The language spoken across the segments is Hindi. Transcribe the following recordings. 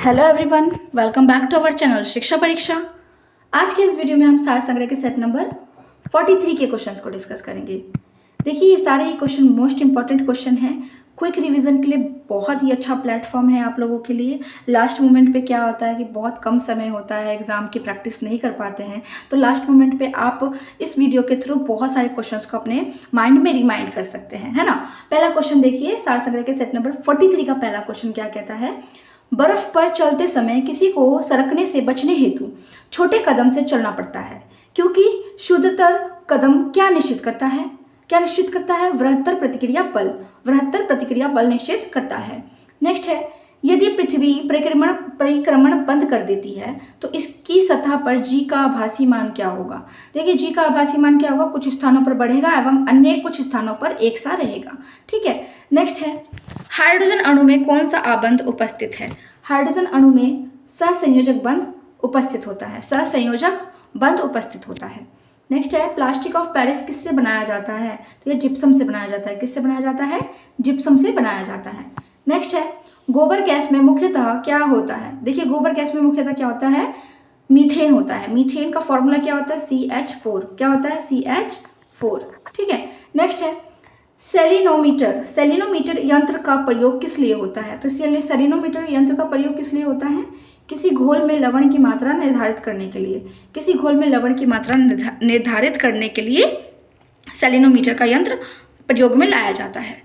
Hello everyone, welcome back to our channel Shiksha Pariksha. आज के इस वीडियो में हम सार संग्रह के सेट नंबर 43 के क्वेश्चंस को डिस्कस करेंगे। देखिए, ये सारे ही क्वेश्चन मोस्ट इंपॉर्टेंट क्वेश्चन हैं। क्विक रिवीजन के लिए बहुत ही अच्छा प्लेटफॉर्म है आप लोगों के लिए। लास्ट मोमेंट पे क्या होता है कि बहुत कम समय होता है, एग्जाम की प्रैक्टिस नहीं कर पाते हैं, तो लास्ट मोमेंट पे आप इस वीडियो के थ्रू बहुत सारे क्वेश्चंस को अपने माइंड में रिमाइंड कर सकते हैं, है ना। पहला क्वेश्चन देखिए, सार संग्रह के सेट नंबर 43 का पहला क्वेश्चन क्या कहता है। बर्फ पर चलते समय किसी को सरकने से बचने हेतु छोटे कदम से चलना पड़ता है, क्योंकि शुद्धतर कदम क्या निश्चित करता है? क्या निश्चित करता है? वृहत्तर प्रतिक्रिया बल। वृहत्तर प्रतिक्रिया बल निश्चित करता है। नेक्स्ट है, यदि पृथ्वी परिक्रमण बंद कर देती है तो इसकी सतह पर जी का आभासी मान क्या होगा? देखिए, जी का आभासी मान क्या होगा? कुछ स्थानों पर बढ़ेगा एवं अन्य कुछ स्थानों पर एक सा रहेगा। ठीक है। नेक्स्ट है, हाइड्रोजन अणु में कौन सा आबंध उपस्थित है? हाइड्रोजन अणु में सहसंयोजक बंध उपस्थित होता है। सहसंयोजक बंध उपस्थित होता है। नेक्स्ट है, प्लास्टिक ऑफ पेरिस किससे बनाया जाता है? तो ये जिप्सम से बनाया जाता है। किससे बनाया जाता है? जिप्सम से बनाया जाता है। नेक्स्ट है, गोबर गैस में मुख्यतः क्या होता है? देखिए, गोबर गैस में मुख्यतः क्या होता है? मीथेन होता है। मीथेन का फॉर्मूला क्या होता है? CH4। क्या होता है? CH4। ठीक है। नेक्स्ट है, सेलिनोमीटर। सेलिनोमीटर यंत्र का प्रयोग किस लिए होता है? तो सेलिनोमीटर यंत्र का प्रयोग किस लिए होता है? किसी घोल में लवण की मात्रा निर्धारित करने के लिए। किसी घोल में लवण की मात्रा निर्धारित करने के लिए सेलिनोमीटर का यंत्र प्रयोग में लाया जाता है।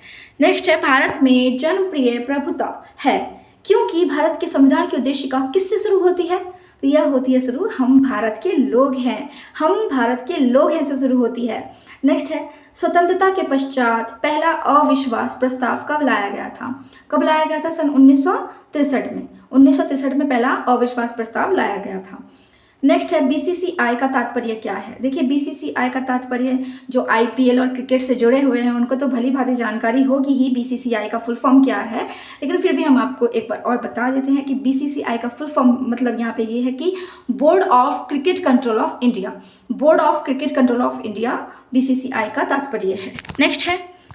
नेक्स्ट है, भारत में जनप्रिय प्रभुता है क्योंकि भारत के संविधान की उद्देशिका किससे शुरू होती है? तो यह होती है शुरू हम भारत के लोग हैं, हम भारत के लोग हैं से शुरू होती है। नेक्स्ट है, स्वतंत्रता के पश्चात पहला अविश्वास प्रस्ताव कब लाया गया था? कब लाया गया था? सन 1963 में। 1963 में पहला अविश्वास प्रस्ताव लाया गया था। नेक्स्ट है, बीसीसीआई का तात्पर्य क्या है? देखिए, बीसीसीआई का तात्पर्य जो आईपीएल और क्रिकेट से जुड़े हुए हैं उनको तो भली भांति जानकारी होगी ही बीसीसीआई का फुल फॉर्म क्या है, लेकिन फिर भी हम आपको एक बार और बता देते हैं कि बीसीसीआई का फुल फॉर्म मतलब यहाँ पे ये है कि board of cricket control of India. Board of cricket control of India BCCI का तात्पर्य है।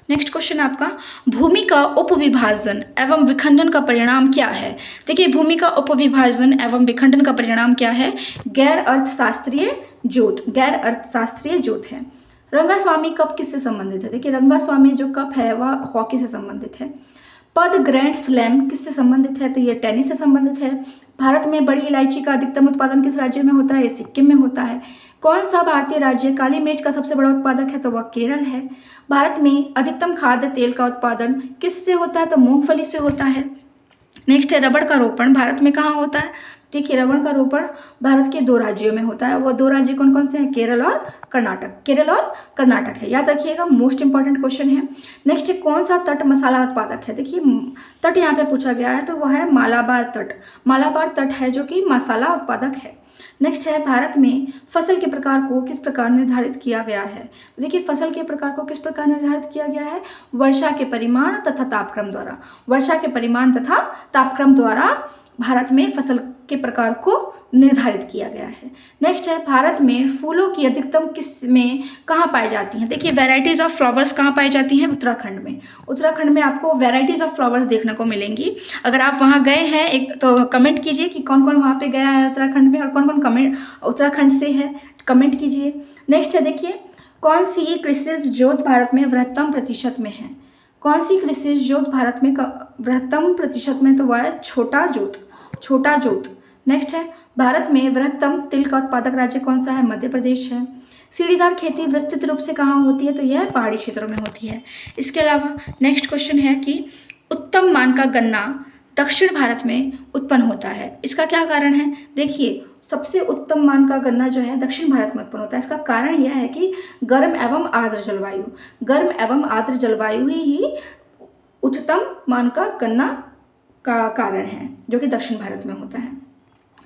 नेक्स्ट क्वेश्चन आपका, भूमि का उपविभाजन एवं विखंडन का परिणाम क्या है? देखिए, भूमि का उपविभाजन एवं विखंडन का परिणाम क्या है? गैर अर्थशास्त्रीय जोत। गैर अर्थशास्त्रीय जोत है। रंगास्वामी कप किससे संबंधित है? देखिए, रंगास्वामी जो कप है वह हॉकी से संबंधित है। पद ग्रैंड स्लैम किससे संबंधित है? तो ये टेनिस से संबंधित है। भारत में बड़ी इलायची का अधिकतम उत्पादन किस राज्य में होता है? ये सिक्किम में होता है। कौन सा भारतीय राज्य काली मिर्च का सबसे बड़ा उत्पादक है? तो वह केरल है। भारत में अधिकतम खाद्य तेल का उत्पादन किससे होता है? तो मूंगफली से होता है। नेक्स्ट है, रबड़ का रोपण भारत में कहाँ होता है? देखिए, रबड़ का रोपण भारत के 2 राज्यों में होता है। वो 2 राज्य कौन कौन से हैं? केरल और कर्नाटक। केरल और कर्नाटक है, याद रखिएगा, मोस्ट इंपॉर्टेंट क्वेश्चन है। नेक्स्ट है, कौन सा तट मसाला उत्पादक है? देखिए, तट यहाँ पे पूछा गया है तो वह है मालाबार तट। मालाबार तट है जो कि मसाला उत्पादक है। नेक्स्ट है, भारत में फसल के प्रकार को किस प्रकार निर्धारित किया गया है? तो देखिए, फसल के प्रकार को किस प्रकार निर्धारित किया गया है? वर्षा के परिमाण तथा तापक्रम द्वारा। वर्षा के परिमाण तथा तापक्रम द्वारा भारत में फसल के प्रकार को निर्धारित किया गया है। नेक्स्ट है, भारत में फूलों की अधिकतम किस्में कहाँ पाई जाती हैं? देखिए, वैरायटीज ऑफ फ्लावर्स कहाँ पाई जाती हैं? उत्तराखंड में। उत्तराखंड में आपको वैरायटीज ऑफ फ्लावर्स देखने को मिलेंगी। अगर आप वहाँ गए हैं एक तो कमेंट कीजिए कि कौन कौन वहाँ पे गया है उत्तराखंड में और कौन कौन कमेंट उत्तराखंड से है, कमेंट कीजिए। नेक्स्ट है, देखिए, कौन सी कृषिज जोत भारत में बृहत्तम प्रतिशत में है? कौन सी कृषिज जोत भारत में बृहत्तम प्रतिशत में? तो वह है छोटा जोत। छोटा जोत। नेक्स्ट है, भारत में बृहत्तम तिल का उत्पादक राज्य कौन सा है? मध्य प्रदेश है। सीढ़ीदार खेती विस्तृत रूप से कहाँ होती है? तो यह पहाड़ी क्षेत्रों में होती है। इसके अलावा नेक्स्ट क्वेश्चन है कि उत्तम मान का गन्ना दक्षिण भारत में उत्पन्न होता है, इसका क्या कारण है? देखिए, सबसे उत्तम मान का गन्ना जो है दक्षिण भारत में उत्पन्न होता है। इसका कारण यह है कि गर्म एवं आर्द्र जलवायु। गर्म एवं आर्द्र जलवायु ही उच्चतम मान का गन्ना का कारण है जो कि दक्षिण भारत में होता है।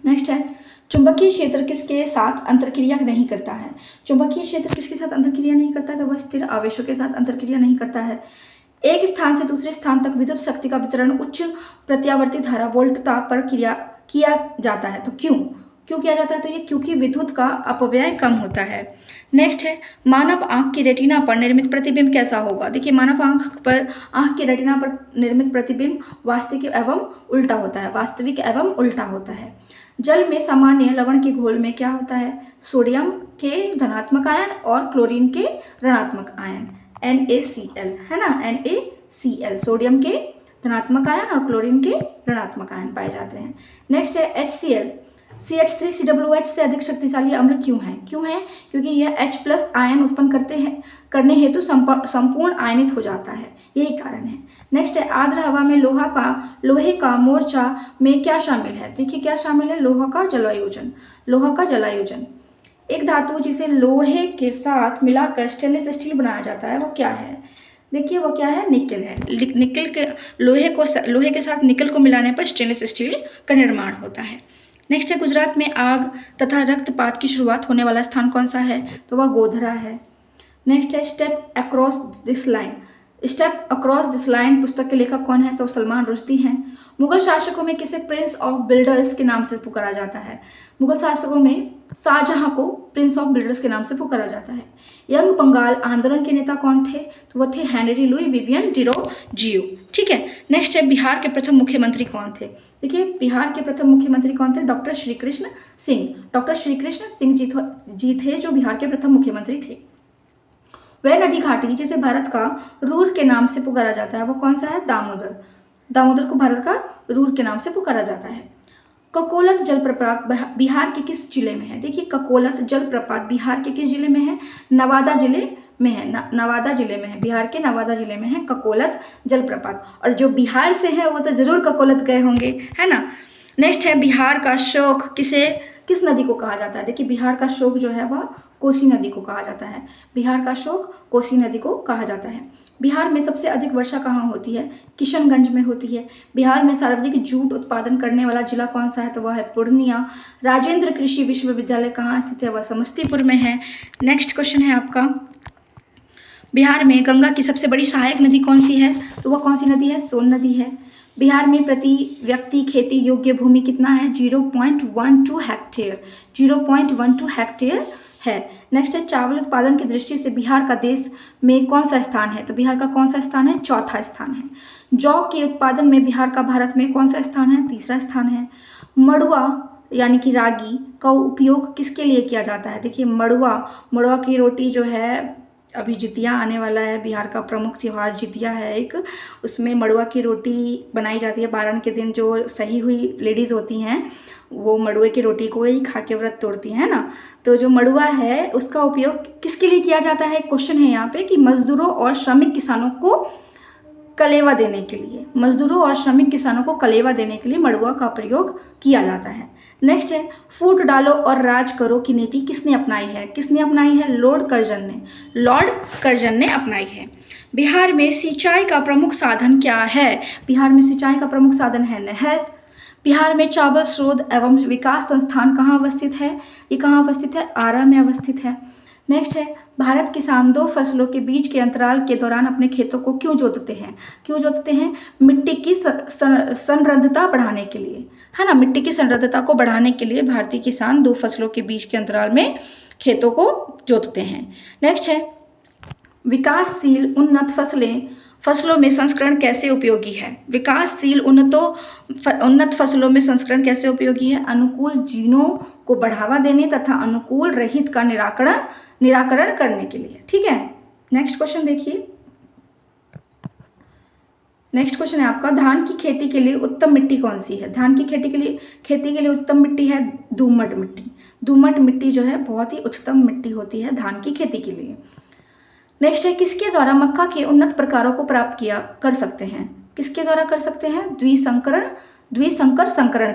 नेक्स्ट है, चुंबकीय क्षेत्र किसके साथ अंतरक्रिया नहीं करता है? चुंबकीय क्षेत्र किसके साथ अंतरक्रिया नहीं करता है? तो वह स्थिर आवेशों के साथ अंतरक्रिया नहीं करता है। एक स्थान से दूसरे स्थान तक विद्युत शक्ति का वितरण उच्च प्रत्यावर्ती धारा वोल्टता पर किया जाता है, तो क्यों? क्यों किया जाता है? तो ये क्योंकि विद्युत का अपव्यय कम होता है। नेक्स्ट है, मानव आंख की रेटिना पर निर्मित प्रतिबिंब कैसा होगा? देखिए, मानव आंख की रेटिना पर निर्मित प्रतिबिंब वास्तविक एवं उल्टा होता है, वास्तविक एवं उल्टा होता है। जल में सामान्य लवण के घोल में क्या होता है? सोडियम के धनात्मक आयन और क्लोरीन के ऋणात्मक आयन, NaCl, है ना, NaCl, सोडियम के धनात्मक आयन और क्लोरीन के ऋणात्मक आयन पाए जाते हैं। नेक्स्ट है HCl, CH3COOH से अधिक शक्तिशाली अम्ल क्यों है? क्योंकि यह H+ आयन उत्पन्न करने हेतु संपूर्ण आयनित हो जाता है, यही कारण है। नेक्स्ट है, आर्द्र हवा में लोहे का मोर्चा में क्या शामिल है? देखिए, क्या शामिल है? लोहा का जलायुजन। एक धातु जिसे लोहे के साथ मिलाकर स्टेनलेस स्टील बनाया जाता है, वो क्या है? देखिए, वो क्या है? निकल है। लोहे के साथ निकल को मिलाने पर स्टेनलेस स्टील का निर्माण होता है। नेक्स्ट है, गुजरात में आग तथा रक्तपात की शुरुआत होने वाला स्थान कौन सा है? तो वह गोधरा है। नेक्स्ट है, स्टेप अक्रॉस दिस लाइन पुस्तक के लेखक कौन है? तो सलमान रुश्दी हैं। मुगल शासकों में किसे प्रिंस ऑफ बिल्डर्स के नाम से पुकारा जाता है? मुगल शासकों में शाहजहां को प्रिंस ऑफ बिल्डर्स के नाम से पुकारा जाता है। यंग बंगाल आंदोलन के नेता कौन थे? तो वह थे हेनरी लुई विवियन डिरोजियो। ठीक है। नेक्स्ट है, बिहार के प्रथम मुख्यमंत्री कौन थे? देखिए, बिहार के प्रथम मुख्यमंत्री कौन थे? डॉक्टर श्री कृष्ण सिंह जी थे जो बिहार के प्रथम मुख्यमंत्री थे। वह नदी घाटी जिसे भारत का रूर के नाम से पुकारा जाता है, वो कौन सा है? दामोदर को भारत का रूर के नाम से पुकारा जाता है। ककोलत जलप्रपात बिहार के किस जिले में है? देखिए, ककोलत जलप्रपात बिहार के किस जिले में है? नवादा जिले में है। बिहार के नवादा जिले में है ककोलत जलप्रपात। और जो बिहार से है वो तो जरूर ककोलत गए होंगे, है ना। नेक्स्ट है, बिहार का शोक किस नदी को कहा जाता है? देखिए, बिहार का शोक जो है वह कोसी नदी को कहा जाता है। बिहार का शोक कोसी नदी को कहा जाता है। बिहार में सबसे अधिक वर्षा कहाँ होती है? किशनगंज में होती है। बिहार में सर्वाधिक जूट उत्पादन करने वाला जिला कौन सा है? तो वह है पूर्णिया। राजेंद्र कृषि विश्वविद्यालय कहाँ स्थित है? वह समस्तीपुर में है। नेक्स्ट क्वेश्चन है आपका, बिहार में गंगा की सबसे बड़ी सहायक नदी कौन सी है? तो वह कौन सी नदी है? सोन नदी है। बिहार में प्रति व्यक्ति खेती योग्य भूमि कितना है? 0.12 हेक्टेयर है। नेक्स्ट है, चावल उत्पादन की दृष्टि से बिहार का देश में कौन सा स्थान है? तो बिहार का कौन सा स्थान है? चौथा स्थान है। जौ के उत्पादन में बिहार का भारत में कौन सा स्थान है? तीसरा स्थान है। मड़ुआ यानी कि रागी का उपयोग किसके लिए किया जाता है? देखिए, मड़ुआ की रोटी जो है, अभी जितिया आने वाला है, बिहार का प्रमुख त्यौहार जितिया है एक, उसमें मड़ुआ की रोटी बनाई जाती है। बारन के दिन जो सही हुई लेडीज़ होती हैं वो मड़ुए की रोटी को ही खा के व्रत तोड़ती हैं ना। तो जो मड़ुआ है उसका उपयोग किसके लिए किया जाता है? क्वेश्चन है यहाँ पे कि मजदूरों और श्रमिक किसानों को कलेवा देने के लिए मड़ुआ का प्रयोग किया जाता है। नेक्स्ट है, फूट डालो और राज करो की नीति किसने अपनाई है? लॉर्ड कर्जन ने अपनाई है। बिहार में सिंचाई का प्रमुख साधन क्या है? बिहार में सिंचाई का प्रमुख साधन है नहर। बिहार में चावल शोध एवं विकास संस्थान कहाँ अवस्थित है? ये कहाँ अवस्थित है? आरा में अवस्थित है। नेक्स्ट है, भारत किसान 2 फसलों के बीच के अंतराल के दौरान अपने खेतों को क्यों जोतते हैं? मिट्टी की संरद्धता बढ़ाने के लिए, है ना। मिट्टी की संरद्धता को बढ़ाने के लिए भारतीय किसान 2 फसलों के बीच के अंतराल में खेतों को जोतते हैं। नेक्स्ट है, विकासशील उन्नत फसलों में संस्करण कैसे उपयोगी है? विकासशील उन्नत फसलों में संस्करण कैसे उपयोगी है? अनुकूल जीनों को बढ़ावा देने तथा अनुकूल रहित का निराकरण करने के लिए। ठीक है। नेक्स्ट क्वेश्चन देखिए। नेक्स्ट क्वेश्चन है आपका, धान की खेती के लिए उत्तम मिट्टी कौन सी है? धान की खेती के लिए उत्तम मिट्टी है दोमट मिट्टी। दोमट मिट्टी जो है बहुत ही उच्चतम मिट्टी होती है धान की खेती के लिए। नेक्स्ट है, किसके द्वारा मक्का के उन्नत प्रकारों को प्राप्त कर सकते हैं? किसके द्वारा कर सकते हैं? द्विसंकर संकरण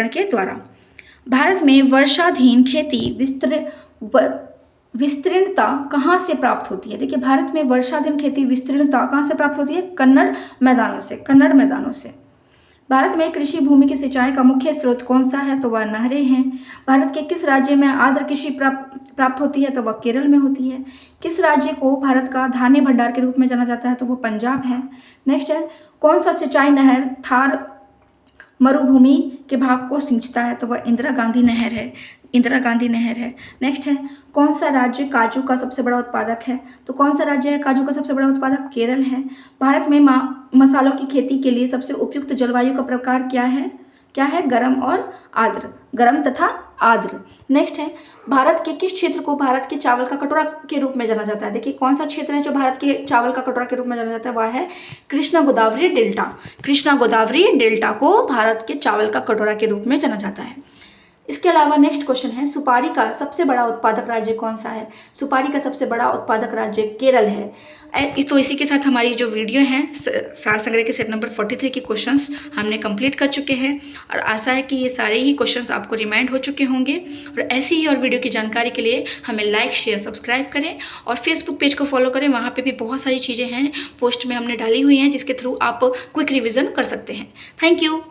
के द्वारा। भारत में वर्षाधीन खेती विस्तीर्णता कहाँ से प्राप्त होती है? देखिए, भारत में वर्षाधीन खेती विस्तीर्णता कहाँ से प्राप्त होती है? कन्नड़ मैदानों से। भारत में कृषि भूमि की सिंचाई का मुख्य स्रोत कौन सा है? तो वह नहरें हैं। भारत के किस राज्य में आर्द्र कृषि प्राप्त होती है? तो वह केरल में होती है। किस राज्य को भारत का धान्य भंडार के रूप में जाना जाता है? तो वो पंजाब है। नेक्स्ट है, कौन सा सिंचाई नहर थार मरुभूमि के भाग को सिंचता है, तो वह इंदिरा गांधी नहर है, इंदिरा गांधी नहर है। नेक्स्ट है, कौन सा राज्य काजू का सबसे बड़ा उत्पादक है? तो कौन सा राज्य है काजू का सबसे बड़ा उत्पादक? केरल है। भारत में मसालों की खेती के लिए सबसे उपयुक्त जलवायु का प्रकार क्या है? क्या है? गर्म और आर्द्र, गर्म तथा आर्द्र। नेक्स्ट है, भारत के किस क्षेत्र को भारत के चावल का कटोरा के रूप में जाना जाता है? देखिए कौन सा क्षेत्र है जो भारत के चावल का कटोरा के रूप में जाना जाता है? वह है कृष्णा गोदावरी डेल्टा। कृष्णा गोदावरी डेल्टा को भारत के चावल का कटोरा के रूप में जाना जाता है। इसके अलावा नेक्स्ट क्वेश्चन है, सुपारी का सबसे बड़ा उत्पादक राज्य कौन सा है? सुपारी का सबसे बड़ा उत्पादक राज्य केरल है। तो इसी के साथ हमारी जो वीडियो है सार संग्रह के सेट नंबर 43 के क्वेश्चंस हमने कंप्लीट कर चुके हैं और आशा है कि ये सारे ही क्वेश्चंस आपको रिमाइंड हो चुके होंगे। और ऐसी ही और वीडियो की जानकारी के लिए हमें लाइक शेयर सब्सक्राइब करें और फेसबुक पेज को फॉलो करें। वहाँ पे भी बहुत सारी चीज़ें हैं पोस्ट में हमने डाली हुई हैं जिसके थ्रू आप क्विक रिविज़न कर सकते हैं। Thank you.